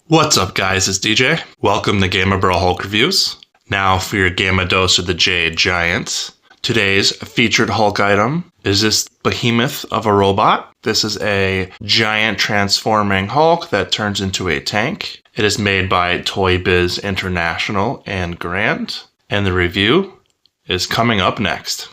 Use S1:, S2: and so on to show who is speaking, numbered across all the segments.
S1: What's up, guys? It's DJ. Welcome to Gamma Bro Hulk Reviews. Now for your Gamma Dose of the Jade Giant. Today's featured Hulk item is this behemoth of a robot. This is a giant transforming Hulk that turns into a tank. It is made by Toy Biz International and Grand, and the review is coming up next.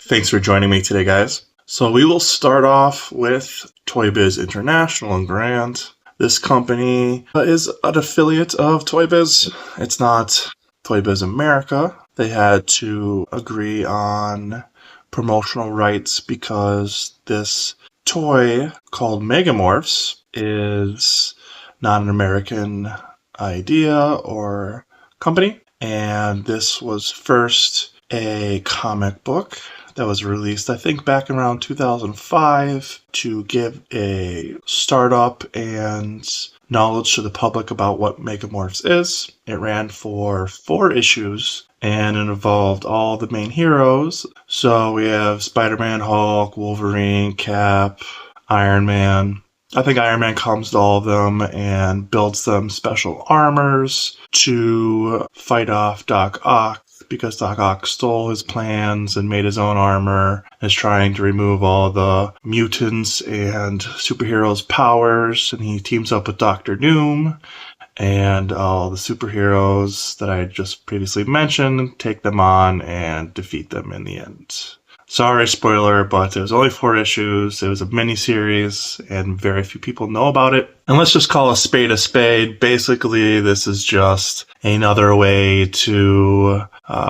S1: Thanks for joining me today, guys. So we will start off with Toy Biz International and Grand. This company is an affiliate of Toy Biz. It's not Toy Biz America. They had to agree on promotional rights because this toy called MEGAMORPHS is not an American idea or company. And this was first a comic book that was released, I think, back around 2005 to give a startup and knowledge to the public about what MEGAMORPHS is. It ran for 4 issues and it involved all the main heroes. So we have Spider-Man, Hulk, Wolverine, Cap, Iron Man. I think Iron Man comes to all of them and builds them special armors to fight off Doc Ock, because Doc Ock stole his plans and made his own armor, and is trying to remove all the mutants and superheroes' powers, and he teams up with Dr. Doom and all the superheroes that I just previously mentioned, take them on and defeat them in the end. Sorry, spoiler, but it was only 4 issues. It was a mini-series, and very few people know about it. And let's just call a spade a spade. Basically, this is just another way to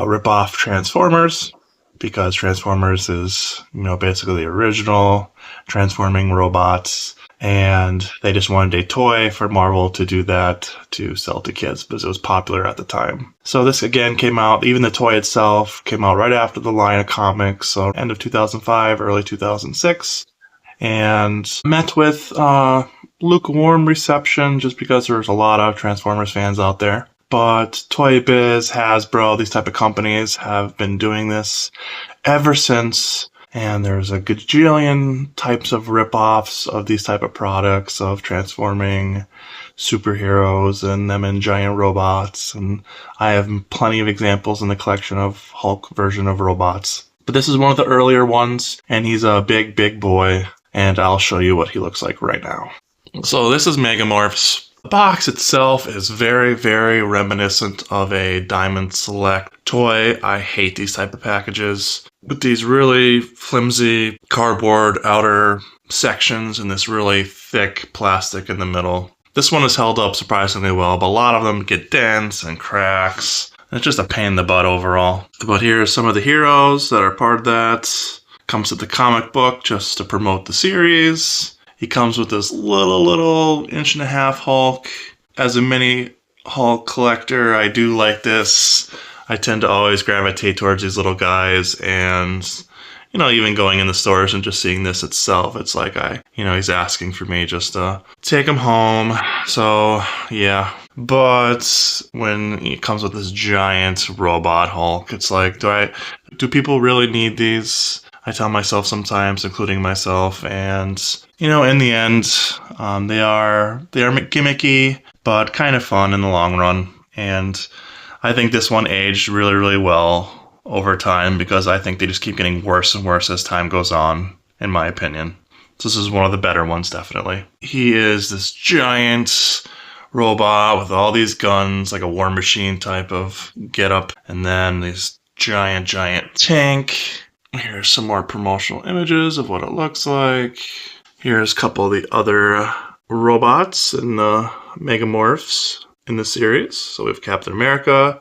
S1: rip off Transformers, because Transformers is, basically the original transforming robots. And they just wanted a toy for Marvel to do that, to sell to kids, because it was popular at the time. So this again came out, even the toy itself came out right after the line of comics, so end of 2005, early 2006. And met with lukewarm reception just because there's a lot of Transformers fans out there. But Toy Biz, Hasbro, these type of companies have been doing this ever since. And there's a gajillion types of rip-offs of these type of products, of transforming superheroes and them in giant robots. And I have plenty of examples in the collection of Hulk version of robots. But this is one of the earlier ones, and he's a big, big boy. And I'll show you what he looks like right now. So this is MEGAMORPHS. The box itself is very, very reminiscent of a Diamond Select toy. I hate these type of packages with these really flimsy cardboard outer sections and this really thick plastic in the middle. This one is held up surprisingly well, but a lot of them get dents and cracks. It's just a pain in the butt overall. But here's some of the heroes that are part of that. Comes with the comic book just to promote the series. He comes with this little 1.5-inch Hulk. As a mini Hulk collector, I do like this. I tend to always gravitate towards these little guys, and even going in the stores and just seeing this itself, it's like he's asking for me just to take him home. So yeah, but when he comes with this giant robot Hulk, it's like, do people really need these? I tell myself sometimes, including myself, and in the end, they are gimmicky, but kind of fun in the long run. And I think this one aged really, really well over time, because I think they just keep getting worse and worse as time goes on, in my opinion. So this is one of the better ones, definitely. He is this giant robot with all these guns, like a war machine type of getup, and then this giant tank. Here's some more promotional images of what it looks like. Here's a couple of the other robots in the MEGAMORPHS in the series. So we have Captain America.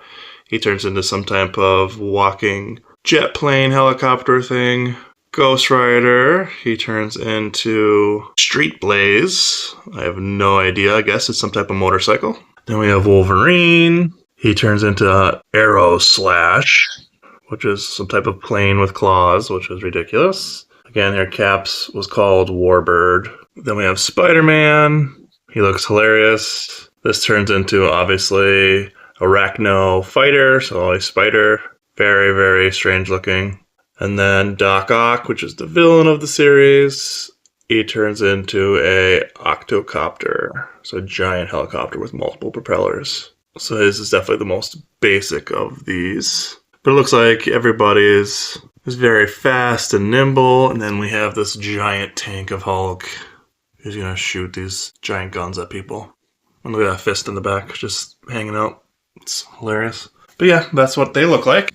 S1: He turns into some type of walking jet plane helicopter thing. Ghost Rider. He turns into Street Blaze. I have no idea. I guess it's some type of motorcycle. Then we have Wolverine. He turns into Arrow Slash, which is some type of plane with claws, which is ridiculous. Again, here Caps was called Warbird. Then we have Spider-Man. He looks hilarious. This turns into, obviously, Arachno Fighter, so a spider. Very, very strange looking. And then Doc Ock, which is the villain of the series, he turns into a octocopter, so a giant helicopter with multiple propellers. So his is definitely the most basic of these. But it looks like everybody is very fast and nimble, and then we have this giant tank of Hulk who's gonna shoot these giant guns at people. And look at that fist in the back just hanging out. It's hilarious. But yeah, that's what they look like.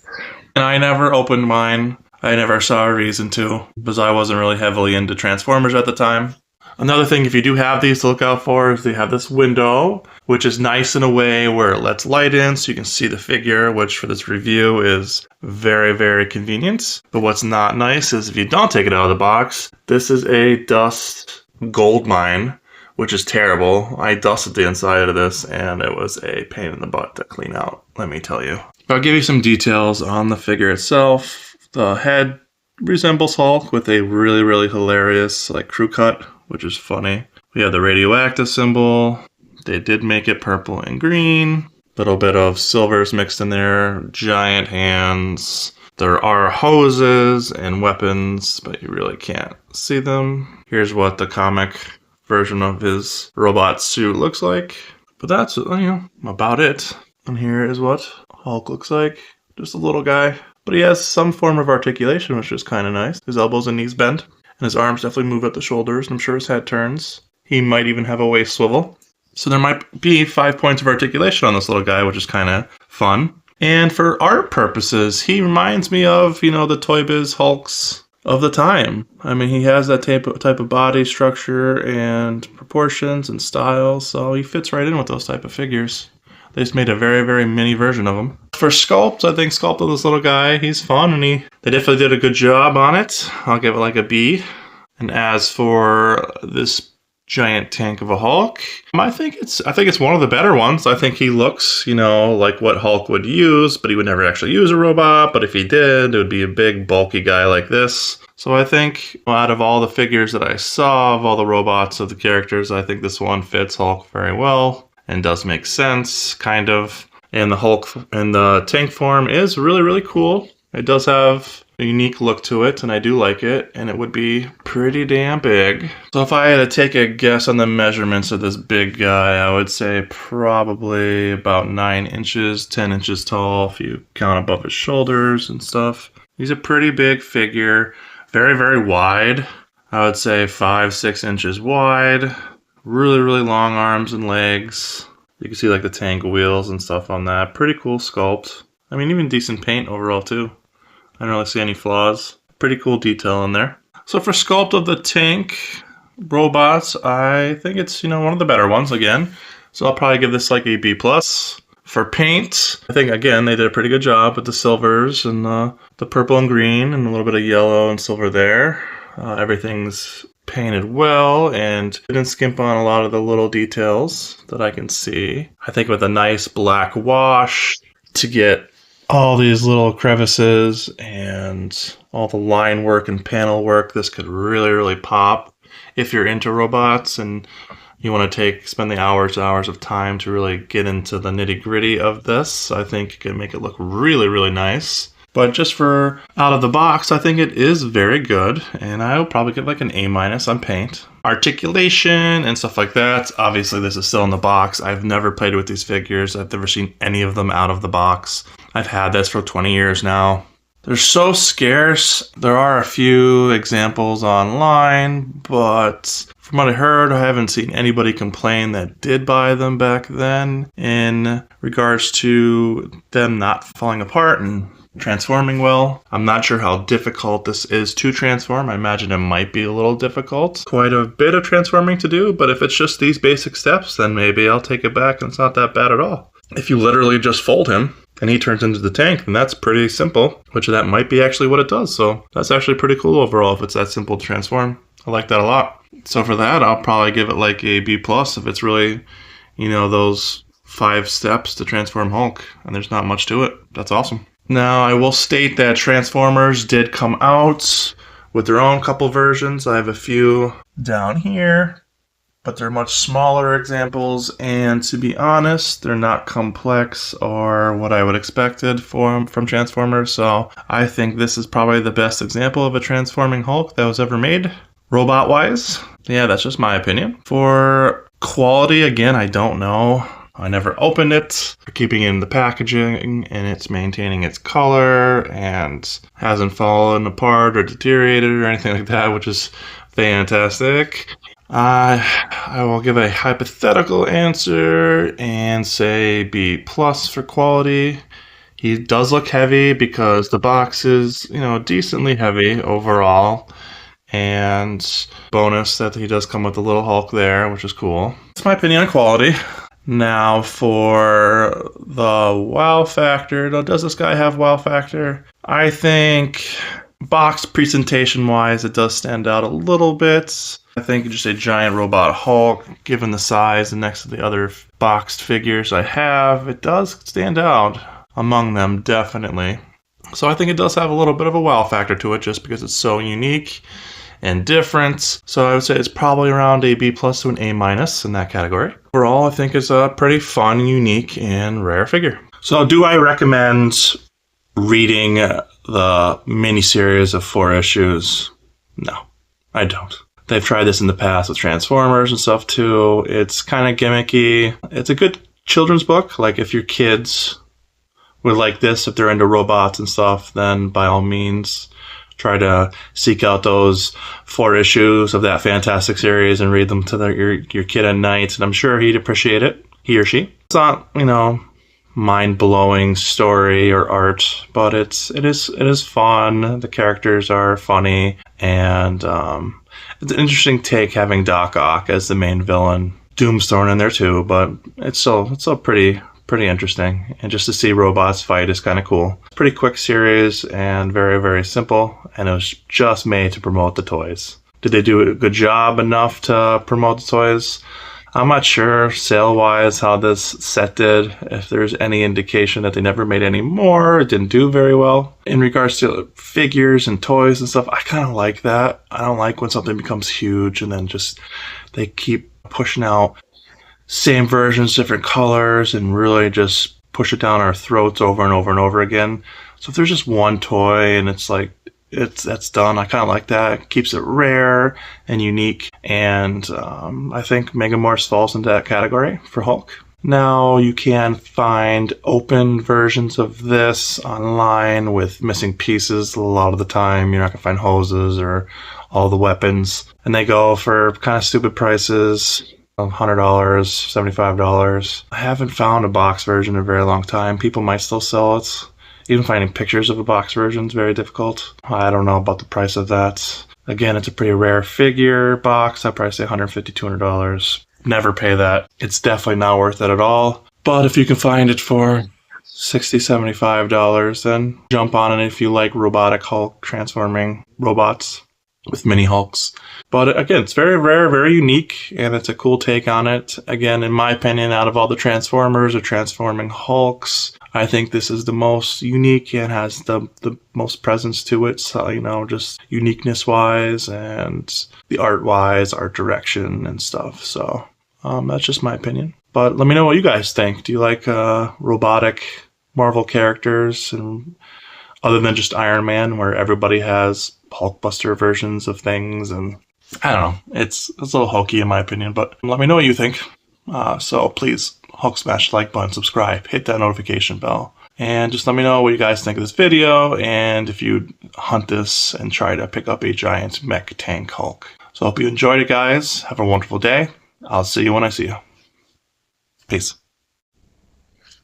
S1: And I never opened mine. I never saw a reason to, because I wasn't really heavily into Transformers at the time. Another thing, if you do have these to look out for, is they have this window, which is nice in a way where it lets light in so you can see the figure, which for this review is very, very convenient. But what's not nice is if you don't take it out of the box, this is a dust gold mine, which is terrible. I dusted the inside of this and it was a pain in the butt to clean out, let me tell you. I'll give you some details on the figure itself. The head resembles Hulk with a really, really hilarious crew cut, which is funny. We have the radioactive symbol. They did make it purple and green. Little bit of silvers mixed in there. Giant hands. There are hoses and weapons, but you really can't see them. Here's what the comic version of his robot suit looks like. But that's, about it. And here is what Hulk looks like. Just a little guy. But he has some form of articulation, which is kind of nice. His elbows and knees bend. And his arms definitely move at the shoulders. And I'm sure his head turns. He might even have a waist swivel. So there might be 5 points of articulation on this little guy, which is kind of fun. And for art purposes, he reminds me of, the Toy Biz Hulks of the time. I mean, he has that type of body structure and proportions and style. So he fits right in with those type of figures. They just made a very, very mini version of him. For sculpt, I think sculpt of this little guy, he's fun, and they definitely did a good job on it. I'll give it a B. And as for this giant tank of a Hulk, I think it's one of the better ones. I think he looks, like what Hulk would use, but he would never actually use a robot. But if he did, it would be a big, bulky guy like this. So I think out of all the figures that I saw, of all the robots of the characters, I think this one fits Hulk very well. And does make sense, kind of. And the Hulk in the tank form is really, really cool. It does have a unique look to it, and I do like it. And it would be pretty damn big. So if I had to take a guess on the measurements of this big guy, I would say probably about 9 inches, 10 inches tall, if you count above his shoulders and stuff. He's a pretty big figure. Very, very wide. I would say 5-6 inches wide. Really, really long arms and legs. You can see the tank wheels and stuff on that. Pretty cool sculpt. I mean, even decent paint overall too. I don't really see any flaws. Pretty cool detail in there. So for sculpt of the tank robots, I think it's, one of the better ones again. So I'll probably give this a B+. For paint, I think again, they did a pretty good job with the silvers and the purple and green and a little bit of yellow and silver there. Everything's painted well and didn't skimp on a lot of the little details that I can see. I think with a nice black wash to get all these little crevices and all the line work and panel work, this could really, really pop. If you're into robots and you want to spend the hours of time to really get into the nitty gritty of this, I think you can make it look really, really nice. But just for out of the box, I think it is very good. And I'll probably give an A- on paint. Articulation and stuff like that. Obviously, this is still in the box. I've never played with these figures. I've never seen any of them out of the box. I've had this for 20 years now. They're so scarce. There are a few examples online, but from what I heard, I haven't seen anybody complain that did buy them back then in regards to them not falling apart and transforming well. I'm not sure how difficult this is to transform. I imagine it might be a little difficult. Quite a bit of transforming to do, but if it's just these basic steps, then maybe I'll take it back and it's not that bad at all. If you literally just fold him and he turns into the tank, then that's pretty simple, which that might be actually what it does. So that's actually pretty cool overall if it's that simple to transform. I like that a lot. So for that, I'll probably give it a B+ if it's really, those 5 steps to transform Hulk and there's not much to it. That's awesome. Now, I will state that Transformers did come out with their own couple versions. I have a few down here. but they're much smaller examples, and to be honest, they're not complex or what I would expected from Transformers, so I think this is probably the best example of a transforming Hulk that was ever made. Robot-wise, yeah, that's just my opinion. For quality, again, I don't know. I never opened it. We're keeping it in the packaging, and it's maintaining its color and hasn't fallen apart or deteriorated or anything like that, which is fantastic. I will give a hypothetical answer and say B+ for quality. He does look heavy because the box is, decently heavy overall. And bonus that he does come with a little Hulk there, which is cool. That's my opinion on quality. Now for the wow factor, does this guy have wow factor? I think box presentation wise, it does stand out a little bit. I think just a giant robot Hulk, given the size and next to the other boxed figures I have, it does stand out among them, definitely. So I think it does have a little bit of a wow factor to it just because it's so unique and different. So I would say it's probably around a B+ to an A- in that category. Overall, I think it's a pretty fun, unique, and rare figure. So do I recommend reading the miniseries of 4 issues? No, I don't. They've tried this in the past with Transformers and stuff too. It's kind of gimmicky. It's a good children's book. Like if your kids would like this, if they're into robots and stuff, then by all means, try to seek out those 4 issues of that fantastic series and read them to your kid at night. And I'm sure he'd appreciate it, he or she. It's not, mind-blowing story or art, but it is fun. The characters are funny, and it's an interesting take having Doc Ock as the main villain. Doom's thrown in there too, but it's still pretty interesting. And just to see robots fight is kind of cool. Pretty quick series and very, very simple, and it was just made to promote the toys. Did they do a good job enough to promote the toys? I'm not sure sale-wise how this set did, if there's any indication that they never made any more, it didn't do very well. In regards to figures and toys and stuff, I kind of like that. I don't like when something becomes huge and then just they keep pushing out same versions, different colors, and really just push it down our throats over and over and over again. So if there's just one toy and it's like, that's done, I kind of like that. It keeps it rare and unique, and I think Megamorphs falls into that category for Hulk. Now you can find open versions of this online with missing pieces. A lot of the time you're not going to find hoses or all the weapons, and they go for kind of stupid prices. $100, $75. I haven't found a box version in a very long time. People might still sell it. Even finding pictures of a box version is very difficult. I don't know about the price of that. Again, it's a pretty rare figure box. I'd probably say $150, $200. Never pay that. It's definitely not worth it at all. But if you can find it for $60, $75, then jump on it if you like robotic Hulk transforming robots with mini Hulks. But again, it's very rare, very unique, and it's a cool take on it. Again, in my opinion, out of all the Transformers or transforming Hulks, I think this is the most unique and has the most presence to it. So, just uniqueness-wise and the art-wise, art direction and stuff. So that's just my opinion. But let me know what you guys think. Do you like robotic Marvel characters, and other than just Iron Man, where everybody has Hulkbuster versions of things? And I don't know. It's a little hokey in my opinion, but let me know what you think. So please, Hulk smash the like button, subscribe, hit that notification bell, and just let me know what you guys think of this video, and if you hunt this and try to pick up a giant mech tank Hulk. So I hope you enjoyed it, guys. Have a wonderful day. I'll see you when I see you. Peace.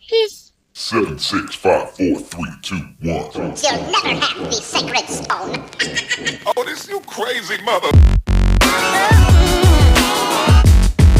S2: Peace. 7, 6, 5, 4, 3, 2, 1. You'll never have the sacred stone. Oh, this you crazy mother.